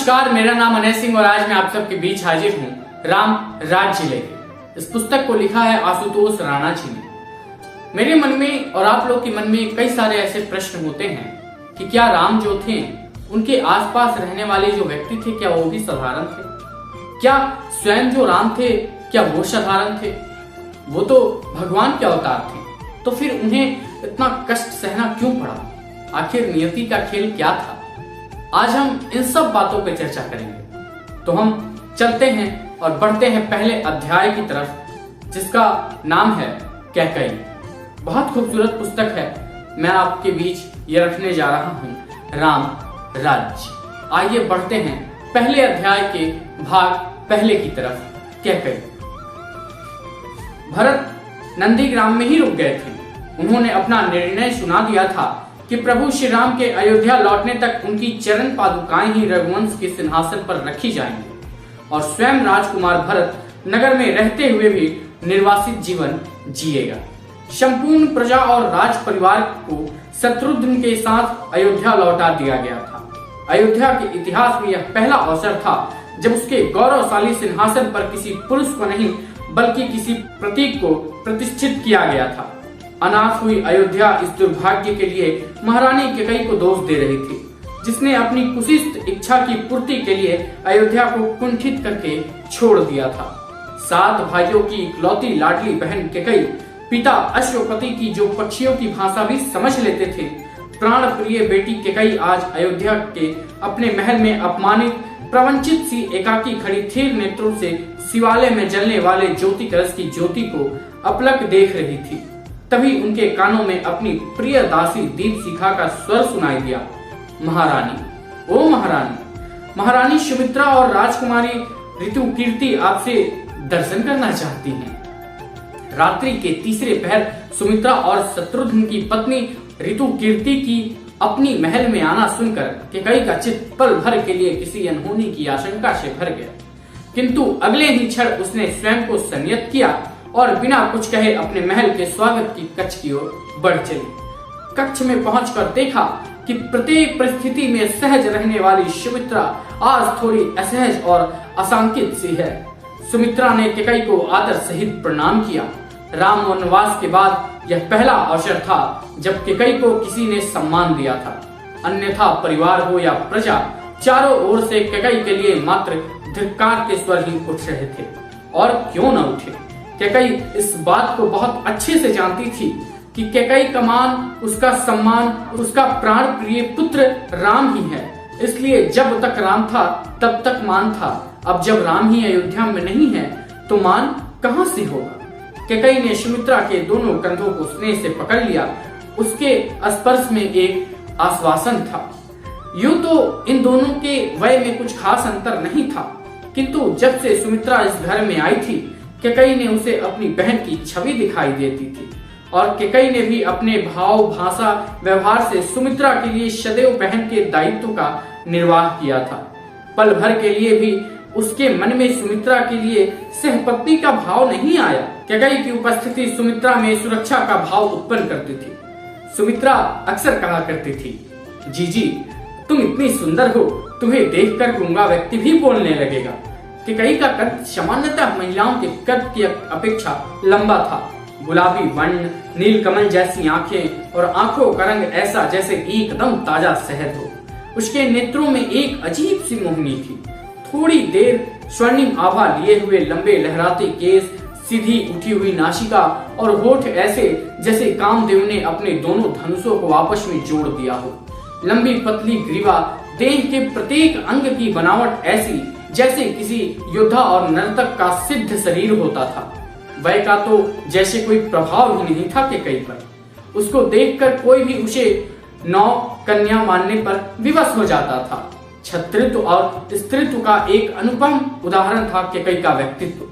नमस्कार, मेरा नाम अनय सिंह और आज मैं आप सबके बीच हाजिर हूँ राम राज्य लेके। इस पुस्तक को लिखा है आशुतोष राणा जी ने। मेरे मन में और आप लोग के मन में कई सारे ऐसे प्रश्न होते हैं कि क्या राम जो थे उनके आसपास रहने वाले जो व्यक्ति थे क्या वो भी साधारण थे? क्या स्वयं जो राम थे क्या वो साधारण थे? वो तो भगवान के अवतार थे, तो फिर उन्हें इतना कष्ट सहना क्यों पड़ा? आखिर नियति का खेल क्या था? आज हम इन सब बातों पर चर्चा करेंगे। तो हम चलते हैं और बढ़ते हैं पहले अध्याय की तरफ, जिसका नाम है कैकेयी। बहुत खूबसूरत पुस्तक है, मैं आपके बीच ये रखने जा रहा हूँ राम राज्य। आइए बढ़ते हैं पहले अध्याय के भाग पहले की तरफ। कैकेयी। भरत नंदीग्राम में ही रुक गए थे। उन्होंने अपना निर्णय सुना दिया था कि प्रभु श्री राम के अयोध्या लौटने तक उनकी चरण पादुकाएं ही रघुवंश के सिंहासन पर रखी जाएंगी और स्वयं राजकुमार भरत नगर में रहते हुए भी निर्वासित जीवन जिएगा। संपूर्ण प्रजा और राज परिवार को शत्रुघ्न के साथ अयोध्या लौटा दिया गया था। अयोध्या के इतिहास में यह पहला अवसर था जब उसके गौरवशाली सिंहासन पर किसी पुरुष को नहीं बल्कि किसी प्रतीक को प्रतिष्ठित किया गया था। अनाथ हुई अयोध्या इस दुर्भाग्य के लिए महारानी कैकेयी को दोष दे रही थी, जिसने अपनी कुशिष्ट इच्छा की पूर्ति के लिए अयोध्या को कुंठित करके छोड़ दिया था। 7 भाइयों की इकलौती लाडली बहन कैकेयी पिता अश्वपति की जो पक्षियों की भाषा भी समझ लेते थे, प्राण प्रिय बेटी कैकेयी आज अयोध्या के अपने महल में अपमानित प्रवंचित सी एकाकी खड़ी थीर नेत्रों से शिवालय में जलने वाले ज्योति कलश की ज्योति को अपलक देख रही थी। तभी उनके कानों में अपनी प्रिय दासी दीपशिखा का स्वर सुनाई दिया। महारानी, ओ महारानी, महारानी सुमित्रा और राजकुमारी ऋतुकीर्ति आपसे दर्शन करना चाहती हैं। रात्रि के तीसरे पहर सुमित्रा और शत्रुघ्न की पत्नी ऋतुकीर्ति की अपनी महल में आना सुनकर कैकेयी का चित्त पल भर के लिए किसी अनहोनी की आशंका से भर गया, किंतु अगले ही क्षण उसने स्वयं को संयत किया और बिना कुछ कहे अपने महल के स्वागत की कक्ष की ओर बढ़ चली। कक्ष में पहुंचकर देखा कि प्रत्येक परिस्थिति में सहज रहने वाली सुमित्रा आज थोड़ी असहज और आशंकित सी है। सुमित्रा ने कैकेयी को आदर सहित प्रणाम किया। राम वनवास के बाद यह पहला अवसर था जब कैकेयी को किसी ने सम्मान दिया था, अन्यथा परिवार हो या प्रजा, चारों ओर से कैकेयी के लिए मात्र धिक्कार के स्वर ही उठ रहे थे। और क्यों न उठे? कैकेयी इस बात को बहुत अच्छे से जानती थी कि कैकेयी का मान, उसका सम्मान, उसका प्राण प्रिय पुत्र राम ही है। इसलिए जब तक राम था तब तक मान था। अब जब राम ही अयोध्या में नहीं है तो मान कहां से होगा? कैकेयी ने सुमित्रा के दोनों कंधों को स्नेह से पकड़ लिया। उसके स्पर्श में एक आश्वासन था। यूं तो इन दोनों के वय में कुछ खास अंतर नहीं था, किंतु जब से सुमित्रा इस घर में आई थी कैकेयी ने उसे अपनी बहन की छवि दिखाई देती थी और कैकेयी ने भी अपने भाव, भाषा, व्यवहार से सुमित्रा के लिए सदैव बहन के दायित्व का निर्वाह किया था। पल भर के लिए भी उसके मन में सुमित्रा के लिए सहपत्नी का भाव नहीं आया। कैकेयी की उपस्थिति सुमित्रा में सुरक्षा का भाव उत्पन्न करती थी। सुमित्रा अक्सर कहा करती थी, जीजी तुम इतनी सुंदर हो, तुम्हें देखकर गूंगा व्यक्ति भी बोलने लगेगा। कैकेयी का कद सामान्यतः महिलाओं के कद की अपेक्षा लंबा था। गुलाबी वर्ण, नीलकमल जैसी आंखें और आंखों का रंग ऐसा जैसे एकदम ताजा शहद हो। उसके नेत्रों में एक अजीब सी मोहनी थी। थोड़ी देर स्वर्णिम आभा लिए हुए लंबे लहराते केस, सीधी उठी हुई नासिका और होठ ऐसे जैसे कामदेव ने अपने दोनों धनुषों को आपस में जोड़ दिया हो। लंबी पतली ग्रीवा, देह के प्रत्येक अंग की बनावट ऐसी जैसे किसी योद्धा और नर्तक का सिद्ध शरीर होता था। वय का तो जैसे कोई प्रभाव ही नहीं था कैकेयी पर। उसको देखकर कोई भी उसे नौ कन्या मानने पर विवश हो जाता था। छत्रित्व और स्त्रीत्व का एक अनुपम उदाहरण था कैकेयी का व्यक्तित्व।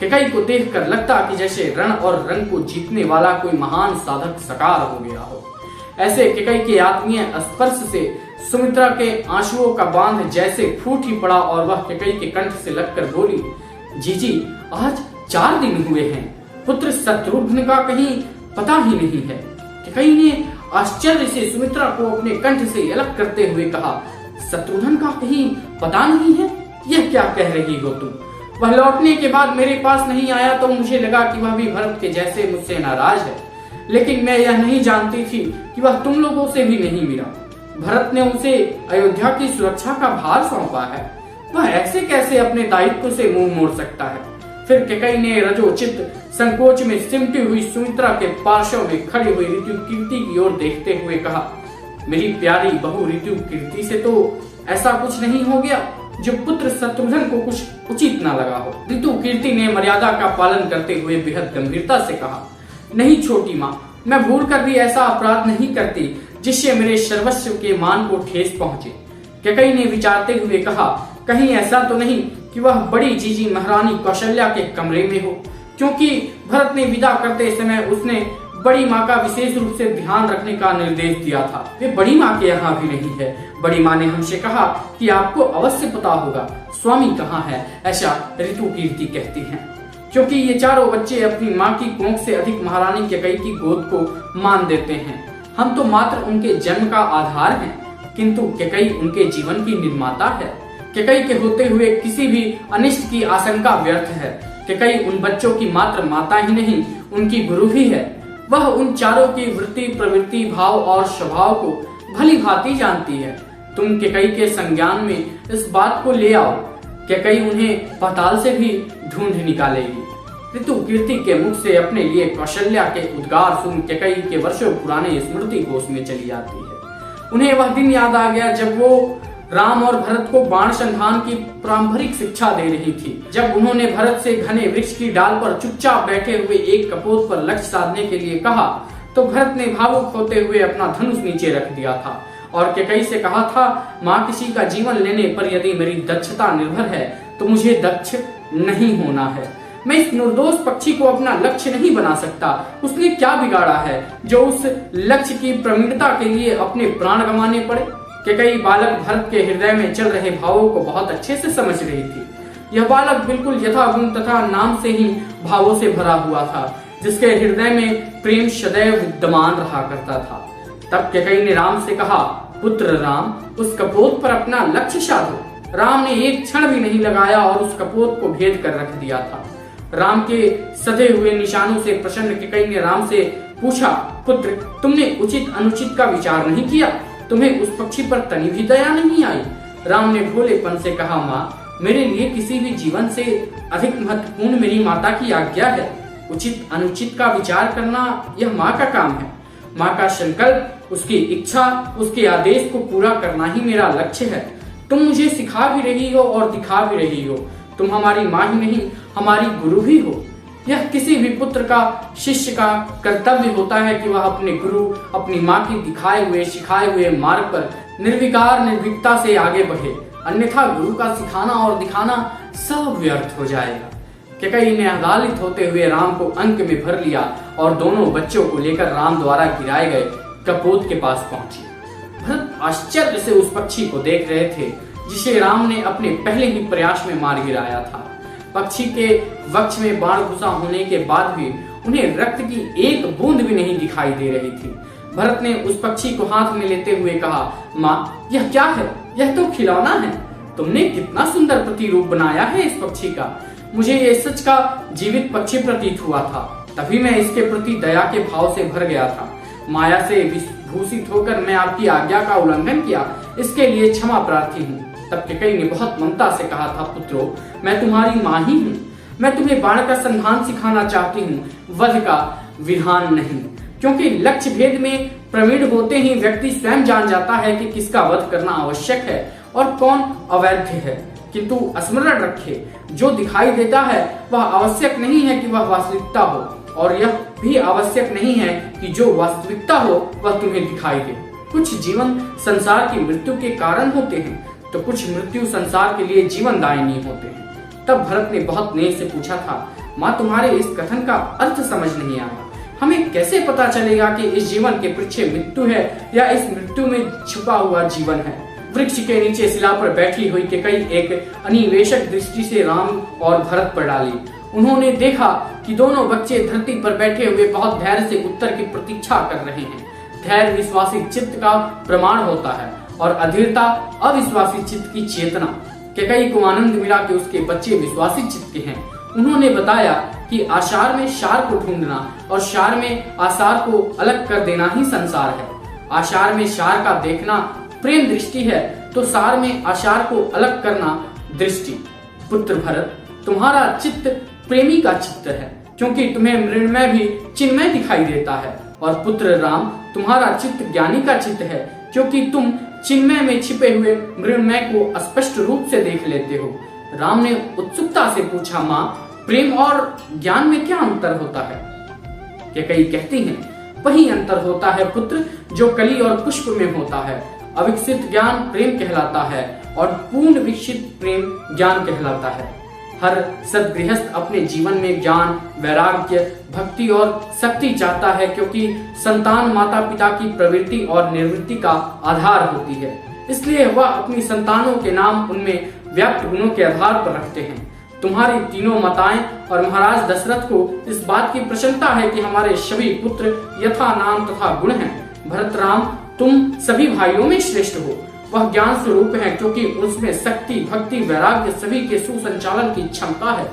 कैकेयी को देखकर लगता कि जैसे रण और रंग को जीतने वाला कोई महान साधक साकार हो गया हो। ऐसे कैकेयी के आत्मीय स्पर्श से सुमित्रा के आंसुओं का बांध जैसे फूट ही पड़ा और वह कैकेयी के कंठ से लगकर बोली, जीजी आज 4 दिन हुए हैं, पुत्र शत्रुघ्न का कहीं पता ही नहीं है। कैकेयी ने आश्चर्य से सुमित्रा को अपने कंठ से अलग करते हुए कहा, शत्रुघ्न का कहीं पता नहीं है? यह क्या कह रही हो तुम? वह लौटने के बाद मेरे पास नहीं आया तो मुझे लगा कि वह भी भरत के जैसे मुझसे नाराज है, लेकिन मैं यह नहीं जानती थी कि वह तुम लोगों से भी नहीं मिला। भरत ने उसे अयोध्या की सुरक्षा का भार सौंपा है, वह ऐसे कैसे अपने दायित्व से मुंह मोड़ सकता है? फिर कैकेयी ने रजोचित संकोच में सिमटी हुई सुमित्रा के पार्श्व में खड़ी हुई ऋतुकीर्ति की ओर देखते हुए कहा, मेरी प्यारी बहू ऋतुकीर्ति से तो ऐसा कुछ नहीं हो गया जो पुत्र शत्रुघ्न को कुछ उचित न लगा हो। ऋतुकीर्ति ने मर्यादा का पालन करते हुए बेहद गंभीरता से कहा, नहीं छोटी माँ, मैं भूल कर भी ऐसा अपराध नहीं करती जिससे मेरे सर्वस्व के मान को ठेस पहुंचे। कैकेयी ने विचारते हुए कहा, कहीं ऐसा तो नहीं कि वह बड़ी जीजी महारानी कौशल्या के कमरे में हो, क्योंकि भरत ने विदा करते समय उसने बड़ी माँ का विशेष रूप से ध्यान रखने का निर्देश दिया था। वे बड़ी माँ के यहाँ भी नहीं है। बड़ी माँ ने हमसे कहा कि आपको अवश्य पता होगा स्वामी कहाँ है, ऐसा ऋतुकीर्ति कहती हैं, क्योंकि ये चारों बच्चे अपनी माँ की कोख से अधिक महारानी कैकेयी की गोद को मान देते हैं। हम तो मात्र उनके जन्म का आधार हैं, किंतु कैकेयी उनके जीवन की निर्माता है। कैकेयी के होते हुए किसी भी अनिष्ट की आशंका व्यर्थ है। कैकेयी उन बच्चों की मात्र माता ही नहीं, उनकी गुरु भी है। वह उन चारों की वृत्ति, प्रवृत्ति, भाव और स्वभाव को भली भांति जानती है। तुम कैकेयी के संज्ञान में इस बात को ले आओ, कैकेयी उन्हें पाताल से भी ढूंढ निकालेगी। ऋतुकीर्ति के मुख से अपने लिए कौशल्या के उद्गार सुन कैकेयी के वर्षों पुराने स्मृति कोश में चली जाती है। उन्हें वह दिन याद आ गया जब वो राम और भरत को बाण संधान की पारंपरिक शिक्षा दे रही थी। जब उन्होंने भरत से घने वृक्ष की डाल पर चुपचाप बैठे हुए एक कपोत पर लक्ष्य साधने के लिए कहा, तो भरत ने भावुक होते हुए अपना धनुष नीचे रख दिया था और कैकेयी से कहा था, माँ, किसी का जीवन लेने पर यदि मेरी दक्षता निर्भर है तो मुझे दक्ष नहीं होना है। मैं इस निर्दोष पक्षी को अपना लक्ष्य नहीं बना सकता। उसने क्या बिगाड़ा है जो उस लक्ष्य की प्रवीणता के लिए अपने प्राण गंवाने पड़े? कैकेयी बालक भरत के हृदय में चल रहे भावों को बहुत अच्छे से समझ रही थी। यह बालक बिल्कुल यथागुण तथा नाम से ही भावों से भरा हुआ था, जिसके हृदय में प्रेम सदैव विद्यमान रहा करता था। तब कैकेयी ने राम से कहा, पुत्र राम, उस कपोत पर अपना लक्ष्य साधो। राम ने एक क्षण भी नहीं लगाया और उस कपोत को भेद कर रख दिया था। राम के सधे हुए निशानों से प्रसन्न कैकेयी ने राम से पूछा, पुत्र, तुमने उचित अनुचित का विचार नहीं किया? तुम्हें उस पक्षी पर तनी भी दया नहीं आई? राम ने भोलेपन से कहा, माँ, मेरे लिए किसी भी जीवन से अधिक महत्वपूर्ण मेरी माता की आज्ञा है। उचित अनुचित का विचार करना यह माँ का काम है। माँ का संकल्प, उसकी इच्छा, उसके आदेश को पूरा करना ही मेरा लक्ष्य है। तुम मुझे सिखा भी रही हो और दिखा भी रही हो। तुम हमारी माँ ही नहीं, हमारी गुरु भी हो। यह किसी भी पुत्र का, शिष्य का कर्तव्य होता है कि वह अपने गुरु, अपनी माँ की दिखाए हुए सिखाए हुए मार्ग पर निर्विकार निर्भीकता से आगे बढ़े, अन्यथा गुरु का सिखाना और दिखाना सब व्यर्थ हो जाएगा। कैकेयी ने आदालित होते हुए राम को अंक में भर लिया और दोनों बच्चों को लेकर राम द्वारा गिराए गए कपोत के पास पहुंची। भरत आश्चर्य से उस पक्षी को देख रहे थे जिसे राम ने अपने पहले ही प्रयास में मार गिराया था। पक्षी के वक्ष में बाण घुसा होने के बाद भी उन्हें रक्त की एक बूंद भी नहीं दिखाई दे रही थी। भरत ने उस पक्षी को हाथ में लेते हुए कहा, माँ, यह क्या है? यह तो खिलौना है। तुमने कितना सुंदर प्रतिरूप बनाया है इस पक्षी का। मुझे ये सच का जीवित पक्षी प्रतीत हुआ था, तभी मैं इसके प्रति दया के भाव से भर गया था। माया से विभूषित होकर मैं आपकी आज्ञा का उल्लंघन किया, इसके लिए क्षमा प्रार्थी हूँ। तब कैकेयी ने बहुत ममता से कहा था, पुत्रो, मैं तुम्हारी माँ ही हूँ। मैं तुम्हें बाण का संधान सिखाना चाहती हूँ, वध का विधान नहीं, क्योंकि लक्ष्य भेद में प्रवीण होते ही व्यक्ति स्वयं जान जाता है कि किसका वध करना आवश्यक है और कौन अवैध है। किंतु स्मरण रखे, जो दिखाई देता है वह आवश्यक नहीं है कि वह वास्तविकता हो, और यह भी आवश्यक नहीं है कि जो वास्तविकता हो वह तुम्हें दिखाई दे। कुछ जीवन संसार की मृत्यु के कारण होते हैं, तो कुछ मृत्यु संसार के लिए जीवन दायिनी होते हैं। तब भरत ने बहुत नेह से पूछा था, माँ, तुम्हारे इस कथन का अर्थ समझ नहीं आया। हमें कैसे पता चलेगा कि इस जीवन के पीछे मृत्यु है या इस मृत्यु में छुपा हुआ जीवन है? वृक्ष के नीचे शिला पर बैठी हुई कैकेयी एक अनिवेशक दृष्टि से राम और भरत पर डाली। उन्होंने देखा कि दोनों बच्चे धरती पर बैठे हुए बहुत धैर्य से उत्तर की प्रतीक्षा कर रहे हैं। धैर्य विश्वासी चित्त का प्रमाण होता है और अधीरता अविश्वासी चित्त की चेतना। कैकेयी को आनंद मिला कि उसके बच्चे विश्वासी चित्त के हैं। उन्होंने बताया कि आशार में शार को ढूंढना और शार में आसार को अलग कर देना ही संसार है। आशार में शार का देखना प्रेम दृष्टि है, तो सार में आशार को अलग करना दृष्टि। पुत्र भरत, तुम्हारा चित्त प्रेमी का चित्त है, क्योंकि तुम्हें मृण्मय भी चिन्मय दिखाई देता है। और पुत्र राम, तुम्हारा चित्त ज्ञानी का चित्त है, क्योंकि तुम चिन्मय में छिपे हुए मृण्मय को स्पष्ट रूप से देख लेते हो। राम ने उत्सुकता से पूछा, माँ, प्रेम और ज्ञान में क्या अंतर होता है? कैकेयी कहती हैं, वही अंतर होता है पुत्र जो कली और पुष्प में होता है। अविकसित ज्ञान प्रेम कहलाता है और पूर्ण विकसित प्रेम ज्ञान कहलाता है। हर सद्गृहस्थ अपने जीवन में ज्ञान, वैराग्य, भक्ति और शक्ति चाहता है, क्योंकि संतान माता पिता की प्रवृत्ति और निवृत्ति का आधार होती है। इसलिए वह अपनी संतानों के नाम उनमें व्याप्त गुणों के आधार पर रखते हैं। तुम्हारी तीनों माताएं और महाराज दशरथ को इस बात की प्रसन्नता है कि हमारे सभी पुत्र यथा नाम तथा गुण हैं। भरत राम, तुम सभी भाइयों में श्रेष्ठ हो। वह ज्ञान स्वरूप है, क्योंकि उसमें शक्ति, भक्ति, वैराग्य सभी के सुसंचालन की क्षमता है।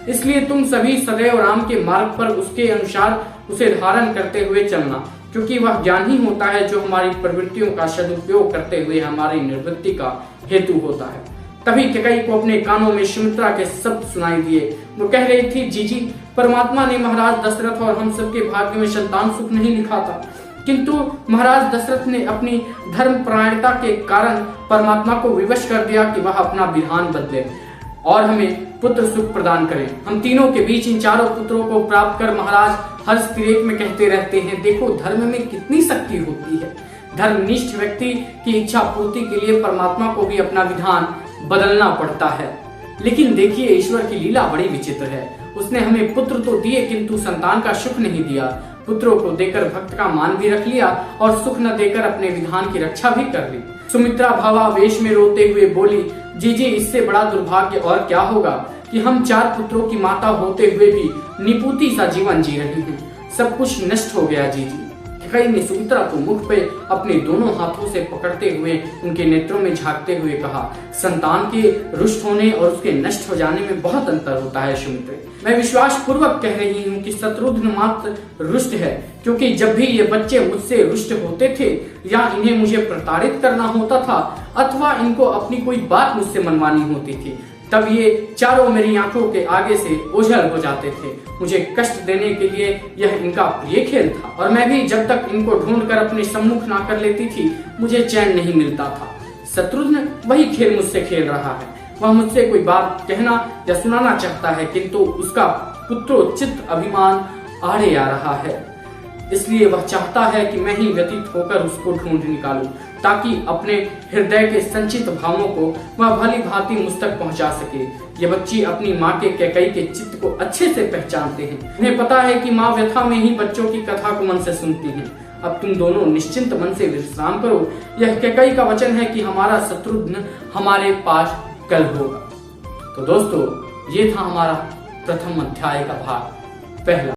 इसलिए तुम सभी सदैव राम के मार्ग पर उसके अनुसार उसे धारण करते हुए चलना, क्योंकि वह ज्ञान ही होता है जो हमारी प्रवृत्तियों का सदुपयोग करते हुए हमारी निवृत्ति का हेतु होता है। तभी कैकेयी को अपने कानों में सुमित्रा के शब्द सुनाई दिए। वो कह रही थी, जीजी, परमात्मा ने महाराज दशरथ और हम सबके भाग्य में संतान सुख नहीं लिखा था, किंतु महाराज दशरथ ने अपनी धर्म परायणता के कारण परमात्मा को विवश कर दिया कि वह अपना विधान बदले और हमें पुत्र सुख प्रदान करे। हम तीनों के बीच इन चारों पुत्रों को प्राप्त कर महाराज हर्ष तिरेक में कहते रहते हैं, देखो धर्म में कितनी शक्ति होती है। धर्मनिष्ठ व्यक्ति की इच्छा पूर्ति के लिए परमात्मा को भी अपना विधान बदलना पड़ता है। लेकिन देखिए, ईश्वर की लीला बड़ी विचित्र है। उसने हमें पुत्र तो दिए, किंतु संतान का सुख नहीं दिया। पुत्रों को देकर भक्त का मान भी रख लिया और सुख न देकर अपने विधान की रक्षा भी कर ली। सुमित्रा भावावेश में रोते हुए बोली, जीजी, इससे बड़ा दुर्भाग्य और क्या होगा कि हम 4 पुत्रों की माता होते हुए भी निपुती सा जीवन जी रही हैं। सब कुछ नष्ट हो गया जीजी। कैकेयी ने सुमित्रा को मुख पे अपने दोनों हाथों से पकड़ते हुए उनके नेत्रों में झांकते हुए कहा, संतान के रुष्ट होने और उसके नष्ट हो जाने में बहुत अंतर होता है सुमित्रे। मैं विश्वास पूर्वक कह रही हूँ कि शत्रुघ्न मात्र रुष्ट है, क्योंकि जब भी ये बच्चे मुझसे रुष्ट होते थे या इन्हें मुझे प्रताड़ित करना होता था अथवा इनको अपनी कोई बात मुझसे मनवानी होती थी, तब ये चारों मेरी आंखों के आगे से ओझल हो जाते थे। मुझे कष्ट देने के लिए यह इनका प्रिय खेल था, और मैं भी जब तक इनको ढूंढकर अपने सम्मुख ना कर लेती थी मुझे चैन नहीं मिलता था। शत्रुघ्न वही खेल मुझसे खेल रहा है। वह मुझसे कोई बात कहना या सुनाना चाहता है, किंतु उसका पुत्रोचित अभिमान आड़े आ रहा है। इसलिए वह चाहता है कि मैं ही व्यतीत होकर उसको ढूंढ निकालूं, ताकि अपने हृदय के संचित भावों को वह भली भांति मुझ तक पहुंचा सके। ये बच्ची अपनी माँ के कैकेयी के चित्त को अच्छे से पहचानते हैं। उन्हें पता है कि माँ व्यथा में ही बच्चों की कथा को मन से सुनती हैं। अब तुम दोनों निश्चिंत मन से विश्राम करो। यह कैकेयी का वचन है कि हमारा शत्रुघ्न हमारे पास कल होगा। तो दोस्तों, ये था हमारा प्रथम अध्याय का भाग पहला।